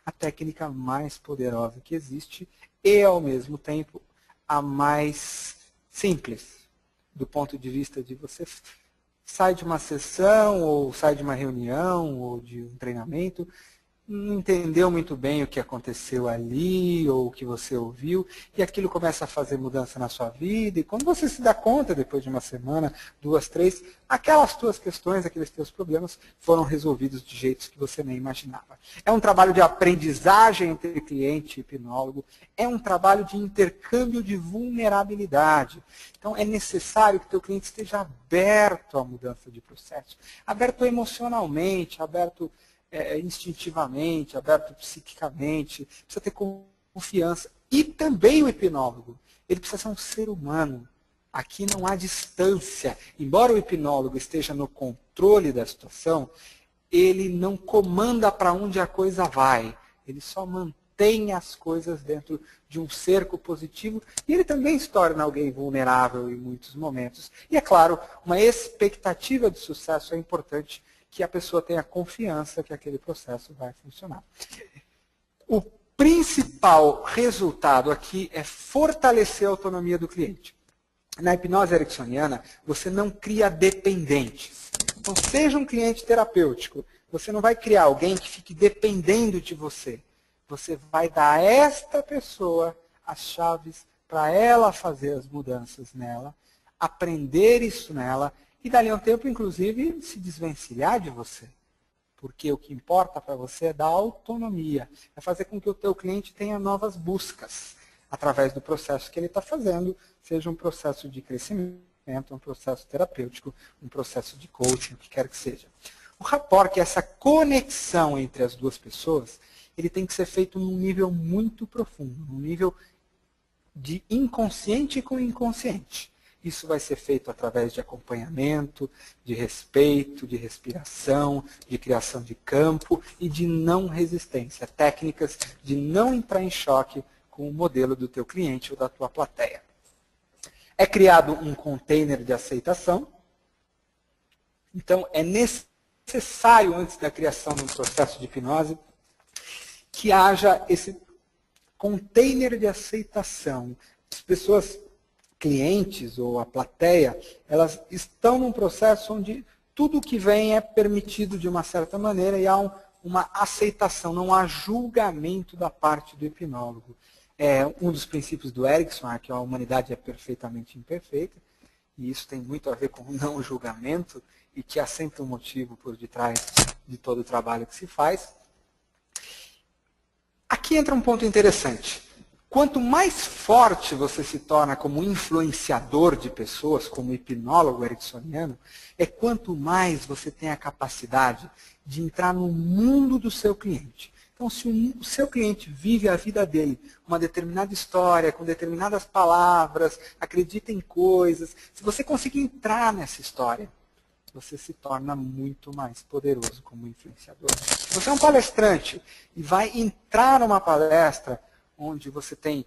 a técnica mais poderosa que existe e, ao mesmo tempo, a mais simples, do ponto de vista de você sai de uma sessão, ou sai de uma reunião, ou de um treinamento, não entendeu muito bem o que aconteceu ali, ou o que você ouviu, e aquilo começa a fazer mudança na sua vida, e quando você se dá conta, depois de uma semana, 2, 3, aquelas tuas questões, aqueles teus problemas foram resolvidos de jeitos que você nem imaginava. É um trabalho de aprendizagem entre cliente e hipnólogo, é um trabalho de intercâmbio de vulnerabilidade. Então é necessário que o teu cliente esteja aberto à mudança de processo, aberto emocionalmente, aberto instintivamente, aberto psiquicamente, precisa ter confiança. E também o hipnólogo, ele precisa ser um ser humano. Aqui não há distância. Embora o hipnólogo esteja no controle da situação, ele não comanda para onde a coisa vai. Ele só mantém as coisas dentro de um cerco positivo e ele também se torna alguém vulnerável em muitos momentos. E, é claro, uma expectativa de sucesso é importante, que a pessoa tenha confiança que aquele processo vai funcionar. O principal resultado aqui é fortalecer a autonomia do cliente. Na hipnose ericksoniana, você não cria dependentes. Então, seja um cliente terapêutico, você não vai criar alguém que fique dependendo de você. Você vai dar a esta pessoa as chaves para ela fazer as mudanças nela, aprender isso nela, e dali a um tempo, inclusive, se desvencilhar de você. Porque o que importa para você é dar autonomia. É fazer com que o teu cliente tenha novas buscas através do processo que ele está fazendo, seja um processo de crescimento, um processo terapêutico, um processo de coaching, o que quer que seja. O rapport, que é essa conexão entre as duas pessoas, ele tem que ser feito num nível muito profundo, num nível de inconsciente com inconsciente. Isso vai ser feito através de acompanhamento, de respeito, de respiração, de criação de campo e de não resistência. Técnicas de não entrar em choque com o modelo do teu cliente ou da tua plateia. É criado um container de aceitação. Então, é necessário, antes da criação de um processo de hipnose, que haja esse container de aceitação. As pessoas, clientes ou a plateia, elas estão num processo onde tudo que vem é permitido de uma certa maneira e há uma aceitação, não há julgamento da parte do hipnólogo. É um dos princípios do Erickson, que a humanidade é perfeitamente imperfeita, e isso tem muito a ver com o não julgamento, e que há sempre um motivo por detrás de todo o trabalho que se faz. Aqui entra um ponto interessante. Quanto mais forte você se torna como influenciador de pessoas, como hipnólogo ericksoniano, é quanto mais você tem a capacidade de entrar no mundo do seu cliente. Então, se o seu cliente vive a vida dele, uma determinada história, com determinadas palavras, acredita em coisas, se você conseguir entrar nessa história, você se torna muito mais poderoso como influenciador. Se você é um palestrante e vai entrar numa palestra onde você tem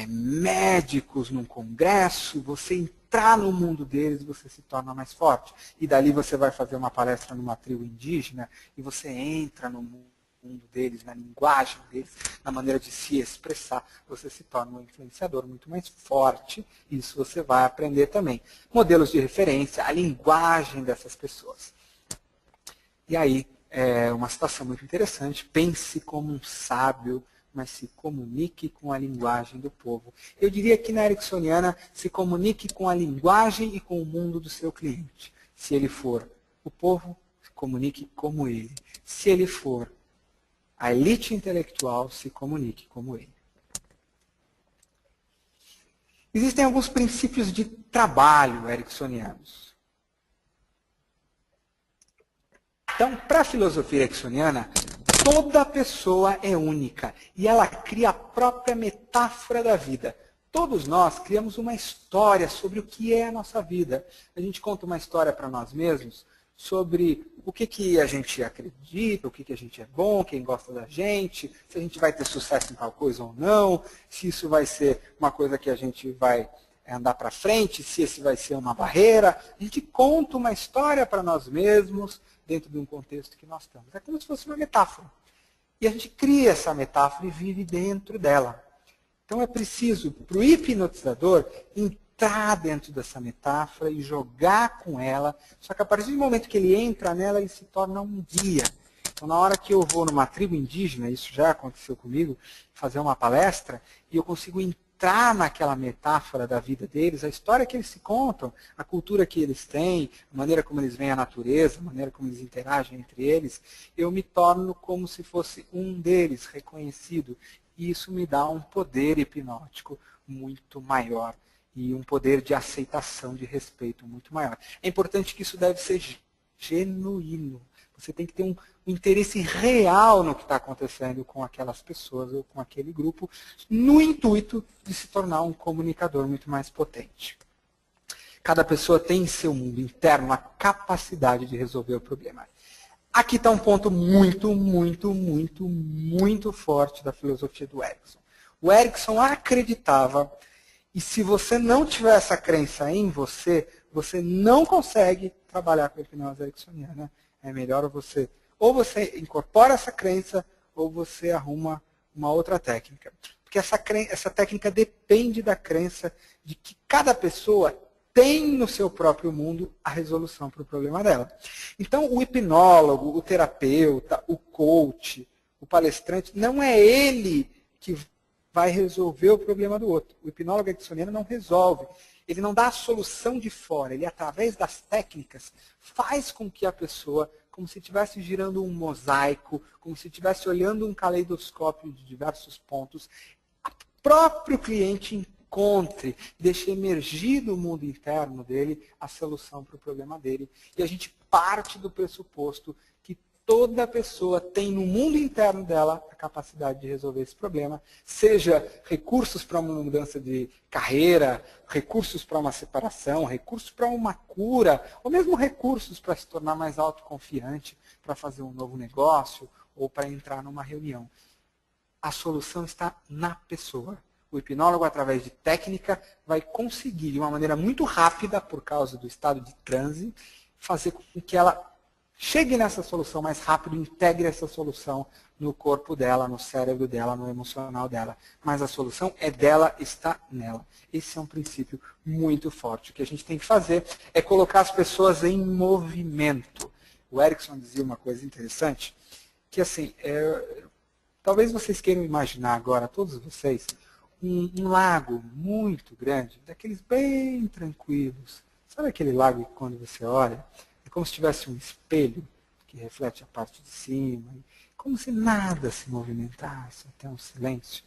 médicos num congresso, você entrar no mundo deles, você se torna mais forte. E dali você vai fazer uma palestra numa tribo indígena e você entra no mundo deles, na linguagem deles, na maneira de se expressar, você se torna um influenciador muito mais forte. Isso você vai aprender também. Modelos de referência, a linguagem dessas pessoas. E aí, é uma situação muito interessante. Pense como um sábio, mas se comunique com a linguagem do povo. Eu diria que na ericksoniana, se comunique com a linguagem e com o mundo do seu cliente. Se ele for o povo, se comunique como ele. Se ele for a elite intelectual, se comunique como ele. Existem alguns princípios de trabalho ericksonianos. Então, para a filosofia ericksoniana, toda pessoa é única e ela cria a própria metáfora da vida. Todos nós criamos uma história sobre o que é a nossa vida. A gente conta uma história para nós mesmos sobre o que a gente acredita, o que a gente é bom, quem gosta da gente, se a gente vai ter sucesso em tal coisa ou não, se isso vai ser uma coisa que a gente vai andar para frente, se esse vai ser uma barreira. A gente conta uma história para nós mesmos dentro de um contexto que nós estamos. É como se fosse uma metáfora. E a gente cria essa metáfora e vive dentro dela. Então é preciso, para o hipnotizador, entrar dentro dessa metáfora e jogar com ela. Só que a partir do momento que ele entra nela, ele se torna um guia. Então, na hora que eu vou numa tribo indígena, isso já aconteceu comigo, fazer uma palestra, e eu consigo entrar naquela metáfora da vida deles, a história que eles se contam, a cultura que eles têm, a maneira como eles veem a natureza, a maneira como eles interagem entre eles, eu me torno como se fosse um deles, reconhecido. E isso me dá um poder hipnótico muito maior e um poder de aceitação, de respeito muito maior. É importante que isso deve ser genuíno. Você tem que ter um interesse real no que está acontecendo com aquelas pessoas ou com aquele grupo, no intuito de se tornar um comunicador muito mais potente. Cada pessoa tem em seu mundo interno a capacidade de resolver o problema. Aqui está um ponto muito, muito, muito, muito forte da filosofia do Erickson. O Erickson acreditava, e se você não tiver essa crença em você, você não consegue trabalhar com a hipnose ericksoniana. É melhor você, ou você incorpora essa crença, ou você arruma uma outra técnica. Porque essa técnica depende da crença de que cada pessoa tem no seu próprio mundo a resolução para o problema dela. Então, o hipnólogo, o terapeuta, o coach, o palestrante, não é ele que vai resolver o problema do outro. O hipnólogo ericksoniano não resolve. Ele não dá a solução de fora. Ele, através das técnicas, faz com que a pessoa, como se estivesse girando um mosaico, como se estivesse olhando um caleidoscópio de diversos pontos, o próprio cliente encontre, deixe emergir do mundo interno dele a solução para o problema dele. E a gente parte do pressuposto que toda pessoa tem no mundo interno dela a capacidade de resolver esse problema, seja recursos para uma mudança de carreira, recursos para uma separação, recursos para uma cura, ou mesmo recursos para se tornar mais autoconfiante, para fazer um novo negócio ou para entrar numa reunião. A solução está na pessoa. O hipnólogo, através de técnica, vai conseguir, de uma maneira muito rápida, por causa do estado de transe, fazer com que ela chegue nessa solução mais rápido, integre essa solução no corpo dela, no cérebro dela, no emocional dela. Mas a solução é dela, está nela. Esse é um princípio muito forte. O que a gente tem que fazer é colocar as pessoas em movimento. O Erickson dizia uma coisa interessante, que assim, talvez vocês queiram imaginar agora, todos vocês, um lago muito grande, daqueles bem tranquilos. Sabe aquele lago que quando você olha, é como se tivesse um espelho que reflete a parte de cima, como se nada se movimentasse, até um silêncio.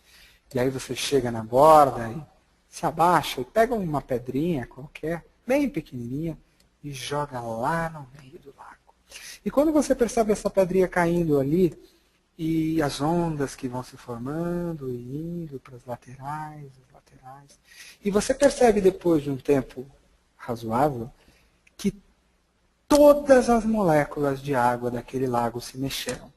E aí você chega na borda e se abaixa e pega uma pedrinha qualquer, bem pequenininha, e joga lá no meio do lago. E quando você percebe essa pedrinha caindo ali, e as ondas que vão se formando e indo para as laterais, e você percebe depois de um tempo razoável que todas as moléculas de água daquele lago se mexeram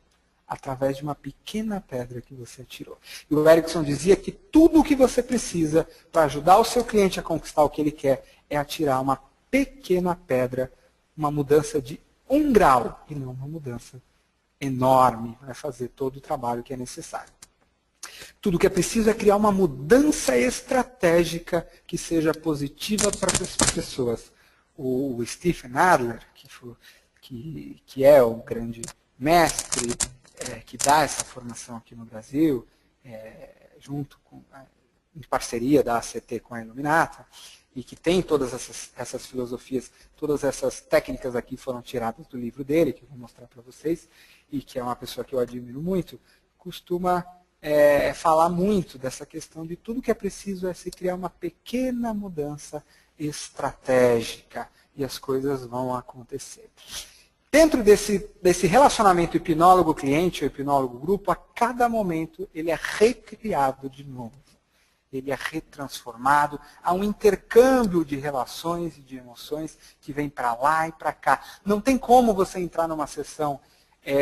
através de uma pequena pedra que você atirou. E o Erickson dizia que tudo o que você precisa para ajudar o seu cliente a conquistar o que ele quer é atirar uma pequena pedra, uma mudança de 1 grau, e não uma mudança enorme, vai fazer todo o trabalho que é necessário. Tudo que é preciso é criar uma mudança estratégica que seja positiva para as pessoas. O Stephen Adler, que é o grande mestre que dá essa formação aqui no Brasil, junto com, em parceria da ACT com a Iluminata, e que tem todas essas filosofias, todas essas técnicas aqui foram tiradas do livro dele, que eu vou mostrar para vocês, e que é uma pessoa que eu admiro muito, costuma falar muito dessa questão de tudo que é preciso é se criar uma pequena mudança estratégica, e as coisas vão acontecer. Dentro desse relacionamento hipnólogo-cliente ou hipnólogo-grupo, a cada momento ele é recriado de novo. Ele é retransformado, há um intercâmbio de relações e de emoções que vem para lá e para cá. Não tem como você entrar numa sessão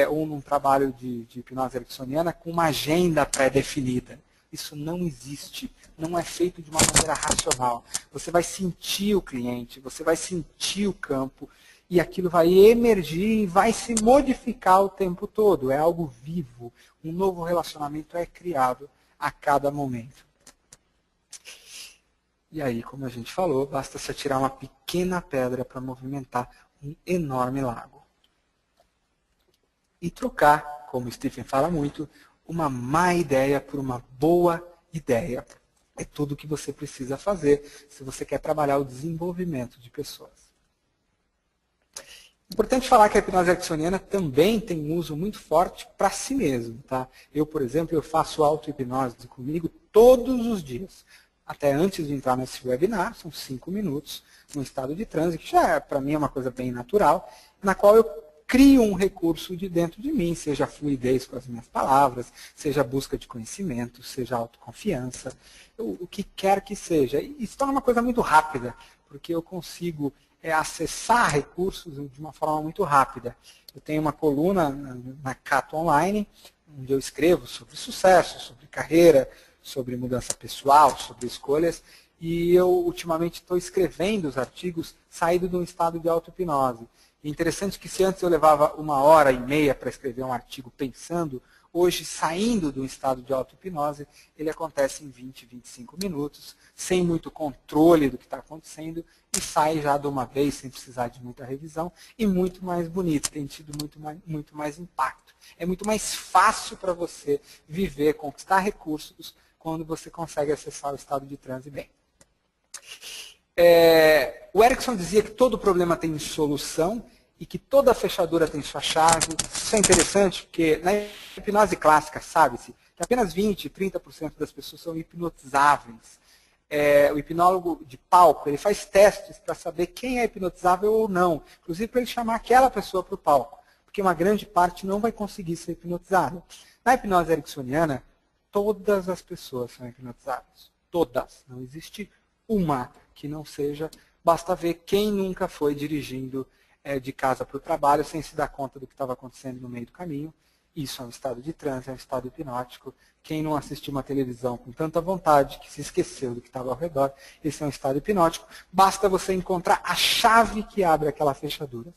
ou num trabalho de hipnose ericksoniana com uma agenda pré-definida. Isso não existe, não é feito de uma maneira racional. Você vai sentir o cliente, você vai sentir o campo, e aquilo vai emergir e vai se modificar o tempo todo. É algo vivo. Um novo relacionamento é criado a cada momento. E aí, como a gente falou, basta se atirar uma pequena pedra para movimentar um enorme lago. E trocar, como Stephen fala muito, uma má ideia por uma boa ideia. É tudo o que você precisa fazer se você quer trabalhar o desenvolvimento de pessoas. Importante falar que a hipnose ericksoniana também tem um uso muito forte para si mesmo. Tá? Eu, por exemplo, eu faço auto-hipnose comigo todos os dias. Até antes de entrar nesse webinar, são 5 minutos, num estado de transe, que já para mim é uma coisa bem natural, na qual eu crio um recurso de dentro de mim, seja fluidez com as minhas palavras, seja busca de conhecimento, seja autoconfiança, o que quer que seja. E isso torna uma coisa muito rápida, porque eu consigo acessar recursos de uma forma muito rápida. Eu tenho uma coluna na Cato Online, onde eu escrevo sobre sucesso, sobre carreira, sobre mudança pessoal, sobre escolhas, e eu ultimamente estou escrevendo os artigos saído de um estado de auto-hipnose. É interessante que se antes eu levava 1h30 para escrever um artigo pensando, hoje, saindo do estado de auto-hipnose, ele acontece em 20, 25 minutos, sem muito controle do que está acontecendo, e sai já de uma vez, sem precisar de muita revisão, e muito mais bonito, tem tido muito mais impacto. É muito mais fácil para você viver, conquistar recursos, quando você consegue acessar o estado de transe bem. O Erickson dizia que todo problema tem solução e que toda fechadura tem sua chave. Isso é interessante porque na hipnose clássica sabe-se que apenas 20, 30% das pessoas são hipnotizáveis. O hipnólogo de palco ele faz testes para saber quem é hipnotizável ou não, inclusive para ele chamar aquela pessoa para o palco, porque uma grande parte não vai conseguir ser hipnotizada. Na hipnose ericksoniana, todas as pessoas são hipnotizáveis. Todas. Não existe uma que não seja. Basta ver quem nunca foi dirigindo de casa para o trabalho sem se dar conta do que estava acontecendo no meio do caminho. Isso é um estado de transe, é um estado hipnótico. Quem não assistiu uma televisão com tanta vontade que se esqueceu do que estava ao redor, esse é um estado hipnótico. Basta você encontrar a chave que abre aquela fechadura.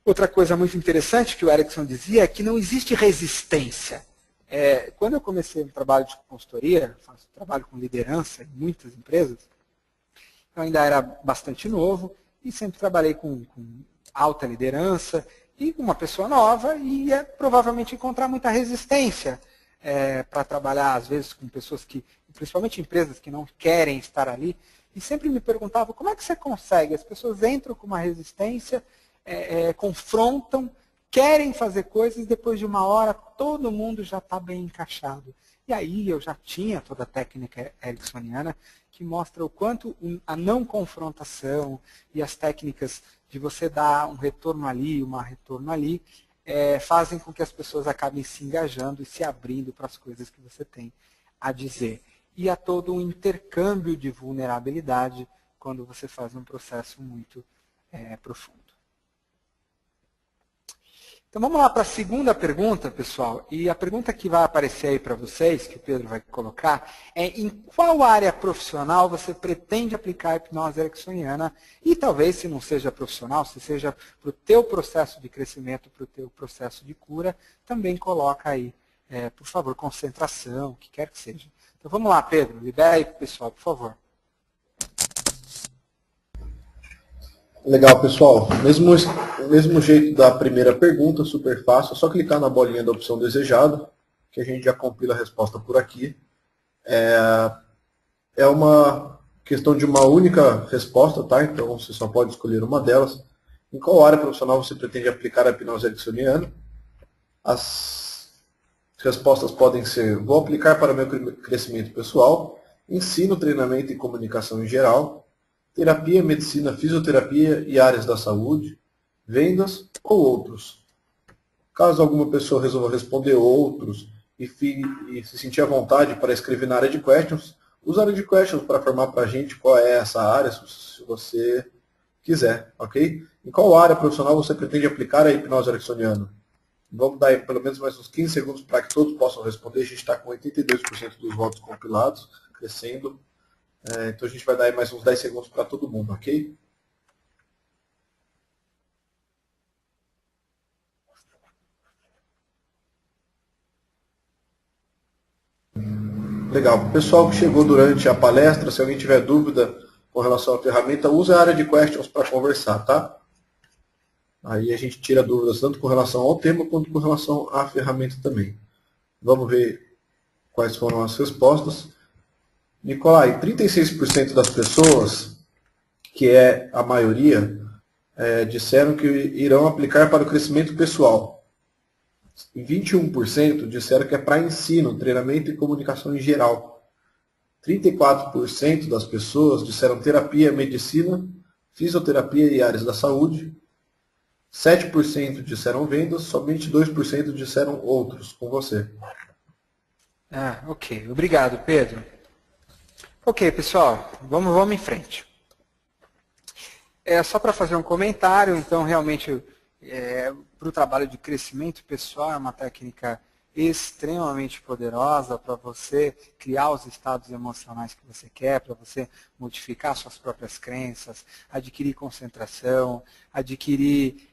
Outra coisa muito interessante que o Erickson dizia é que não existe resistência. Quando eu comecei um trabalho de consultoria, faço trabalho com liderança em muitas empresas, eu ainda era bastante novo e sempre trabalhei com alta liderança e uma pessoa nova ia provavelmente encontrar muita resistência para trabalhar, às vezes, com pessoas que, principalmente empresas que não querem estar ali, e sempre me perguntavam como é que você consegue? As pessoas entram com uma resistência, confrontam, querem fazer coisas, depois de 1 hora todo mundo já está bem encaixado. E aí eu já tinha toda a técnica ericksoniana que mostra o quanto a não confrontação e as técnicas de você dar um retorno ali, um retorno ali, fazem com que as pessoas acabem se engajando e se abrindo para as coisas que você tem a dizer. E há todo um intercâmbio de vulnerabilidade quando você faz um processo muito profundo. Então vamos lá para a segunda pergunta, pessoal. E a pergunta que vai aparecer aí para vocês, que o Pedro vai colocar, é em qual área profissional você pretende aplicar a hipnose ericksoniana? E talvez, se não seja profissional, se seja para o teu processo de crescimento, para o teu processo de cura, também coloca aí, por favor, concentração, o que quer que seja. Então vamos lá, Pedro, libera aí para o pessoal, por favor. Legal, pessoal. Mesmo jeito da primeira pergunta, super fácil. É só clicar na bolinha da opção desejada, que a gente já compila a resposta por aqui. É uma questão de uma única resposta, tá? Então você só pode escolher uma delas. Em qual área profissional você pretende aplicar a hipnose ericksoniana? As respostas podem ser: vou aplicar para meu crescimento pessoal, ensino, treinamento e comunicação em geral, terapia, medicina, fisioterapia e áreas da saúde, vendas ou outros. Caso alguma pessoa resolva responder outros e se sentir à vontade para escrever na área de questions, use a área de questions para formar para a gente qual é essa área, se você quiser, ok? Em qual área profissional você pretende aplicar a hipnose ericksoniana? Vamos dar aí pelo menos mais uns 15 segundos para que todos possam responder. A gente está com 82% dos votos compilados, crescendo. Então a gente vai dar aí mais uns 10 segundos para todo mundo, ok? Legal. Pessoal que chegou durante a palestra, se alguém tiver dúvida com relação à ferramenta, use a área de questions para conversar, tá? Aí a gente tira dúvidas tanto com relação ao tema quanto com relação à ferramenta também. Vamos ver quais foram as respostas. Nicolai, 36% das pessoas, que é a maioria, disseram que irão aplicar para o crescimento pessoal. E 21% disseram que é para ensino, treinamento e comunicação em geral. 34% das pessoas disseram terapia, medicina, fisioterapia e áreas da saúde. 7% disseram vendas, somente 2% disseram outros, com você. Ok. Obrigado, Pedro. Ok, pessoal, vamos em frente. Só para fazer um comentário, então, realmente, para o trabalho de crescimento pessoal, é uma técnica extremamente poderosa para você criar os estados emocionais que você quer, para você modificar suas próprias crenças, adquirir concentração, adquirir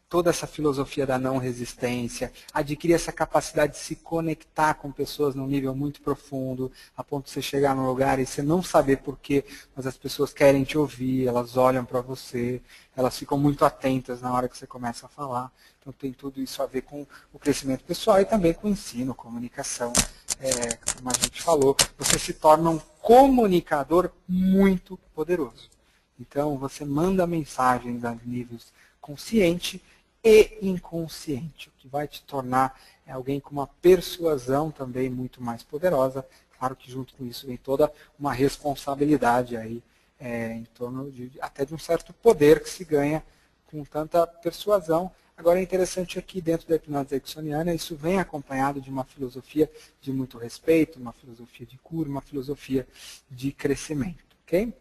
toda essa filosofia da não resistência, adquirir essa capacidade de se conectar com pessoas num nível muito profundo, a ponto de você chegar num lugar e você não saber porquê, mas as pessoas querem te ouvir, elas olham para você, elas ficam muito atentas na hora que você começa a falar. Então tem tudo isso a ver com o crescimento pessoal e também com o ensino, comunicação. Como a gente falou, você se torna um comunicador muito poderoso. Então você manda mensagens a níveis consciente e inconsciente, o que vai te tornar alguém com uma persuasão também muito mais poderosa. Claro que junto com isso vem toda uma responsabilidade aí, em torno até de um certo poder que se ganha com tanta persuasão. Agora é interessante aqui dentro da hipnose ericksoniana, isso vem acompanhado de uma filosofia de muito respeito, uma filosofia de cura, uma filosofia de crescimento. Ok?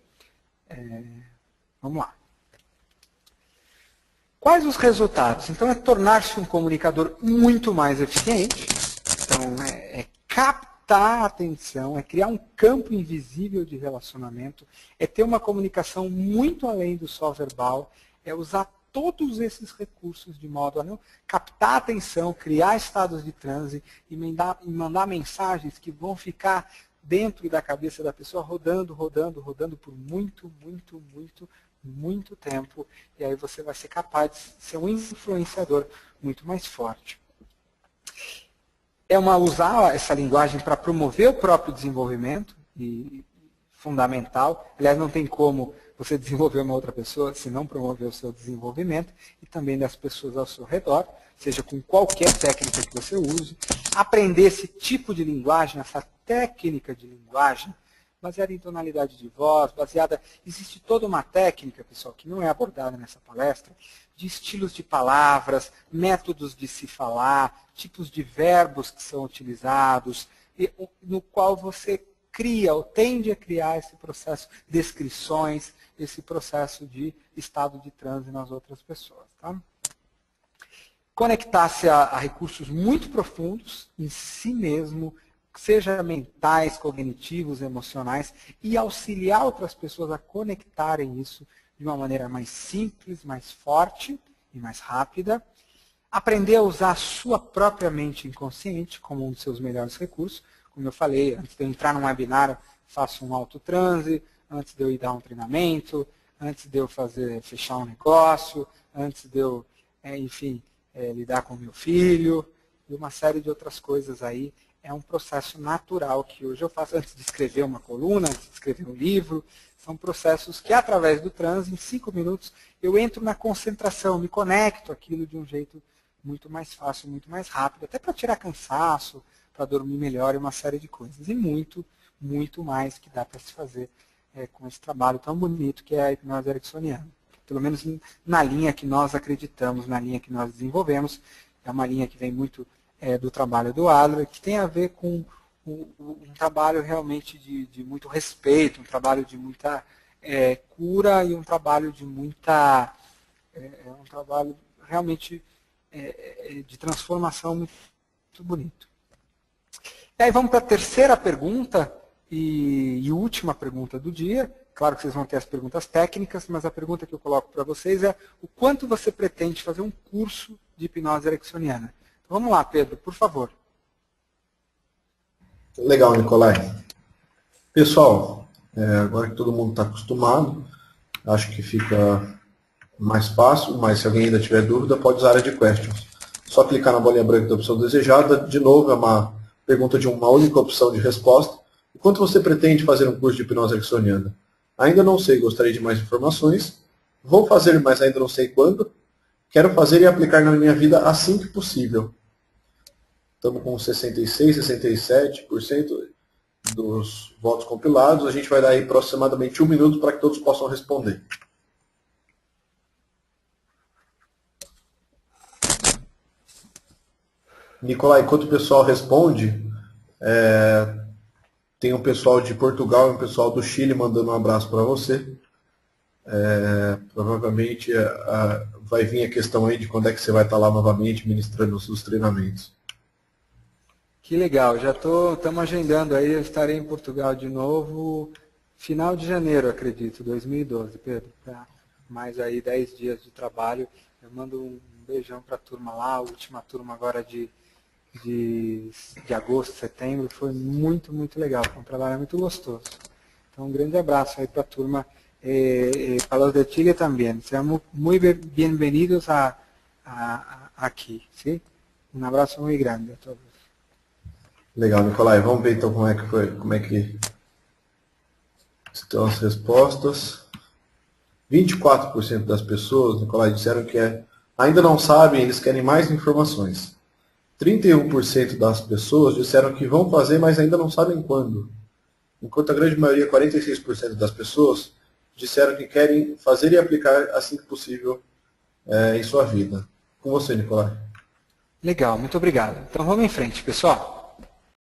Vamos lá. Quais os resultados? Então, é tornar-se um comunicador muito mais eficiente. Então, é captar a atenção, é criar um campo invisível de relacionamento, é ter uma comunicação muito além do só verbal, é usar todos esses recursos de modo a não captar a atenção, criar estados de transe e mandar mensagens que vão ficar dentro da cabeça da pessoa, rodando por muito tempo, e aí você vai ser capaz de ser um influenciador muito mais forte. Usar essa linguagem para promover o próprio desenvolvimento, e fundamental. Aliás, não tem como você desenvolver uma outra pessoa se não promover o seu desenvolvimento, e também das pessoas ao seu redor, seja com qualquer técnica que você use. Aprender esse tipo de linguagem, essa técnica de linguagem, baseada em tonalidade de voz, existe toda uma técnica, pessoal, que não é abordada nessa palestra, de estilos de palavras, métodos de se falar, tipos de verbos que são utilizados, no qual você cria ou tende a criar esse processo de descrições, esse processo de estado de transe nas outras pessoas. Tá? Conectar-se a recursos muito profundos em si mesmo, seja mentais, cognitivos, emocionais, e auxiliar outras pessoas a conectarem isso de uma maneira mais simples, mais forte e mais rápida. Aprender a usar a sua própria mente inconsciente como um dos seus melhores recursos. Como eu falei, antes de eu entrar num webinar, faço um autotranse, antes de eu ir dar um treinamento, antes de eu fechar um negócio, antes de eu, lidar com meu filho, e uma série de outras coisas aí. É um processo natural que hoje eu faço antes de escrever uma coluna, antes de escrever um livro. São processos que, através do transe, em 5 minutos, eu entro na concentração, me conecto aquilo de um jeito muito mais fácil, muito mais rápido, até para tirar cansaço, para dormir melhor e uma série de coisas. E muito, muito mais que dá para se fazer com esse trabalho tão bonito que é a hipnose ericksoniana. Pelo menos na linha que nós acreditamos, na linha que nós desenvolvemos. É uma linha que vem muito do trabalho do Adler, que tem a ver com um trabalho realmente de muito respeito, um trabalho de muita cura e um trabalho de muita... um trabalho realmente de transformação muito bonito. E aí vamos para a terceira pergunta e última pergunta do dia. Claro que vocês vão ter as perguntas técnicas, mas a pergunta que eu coloco para vocês é o quanto você pretende fazer um curso de hipnose ericksoniana? Vamos lá, Pedro, por favor. Legal, Nicolai. Pessoal, agora que todo mundo está acostumado, acho que fica mais fácil, mas se alguém ainda tiver dúvida, pode usar a área de questions. Só clicar na bolinha branca da opção desejada, de novo é uma pergunta de uma única opção de resposta. E quanto você pretende fazer um curso de hipnose ericksoniana? Ainda não sei, gostaria de mais informações. Vou fazer, mas ainda não sei quando. Quero fazer e aplicar na minha vida assim que possível. Estamos com 66, 67% dos votos compilados. A gente vai dar aí aproximadamente 1 minuto para que todos possam responder. Nicolai, enquanto o pessoal responde, tem um pessoal de Portugal e um pessoal do Chile mandando um abraço para você. Provavelmente vai vir a questão aí de quando é que você vai estar lá novamente ministrando os seus treinamentos. Que legal, já estamos agendando aí, eu estarei em Portugal de novo, final de janeiro, acredito, 2012, Pedro, para mais aí 10 dias de trabalho. Eu mando um beijão para a turma lá, a última turma agora de agosto, setembro, foi muito, muito legal, foi um trabalho muito gostoso. Então, um grande abraço aí para a turma, para os de Chile também. Sejam muito bem-vindos aqui, ¿sí? Um abraço muito grande a todos. Legal, Nicolai. Vamos ver então como é que estão as respostas. 24% das pessoas, Nicolai, disseram que ainda não sabem, eles querem mais informações. 31% das pessoas disseram que vão fazer, mas ainda não sabem quando. Enquanto a grande maioria, 46% das pessoas, disseram que querem fazer e aplicar assim que possível em sua vida. Com você, Nicolai. Legal, muito obrigado. Então vamos em frente, pessoal.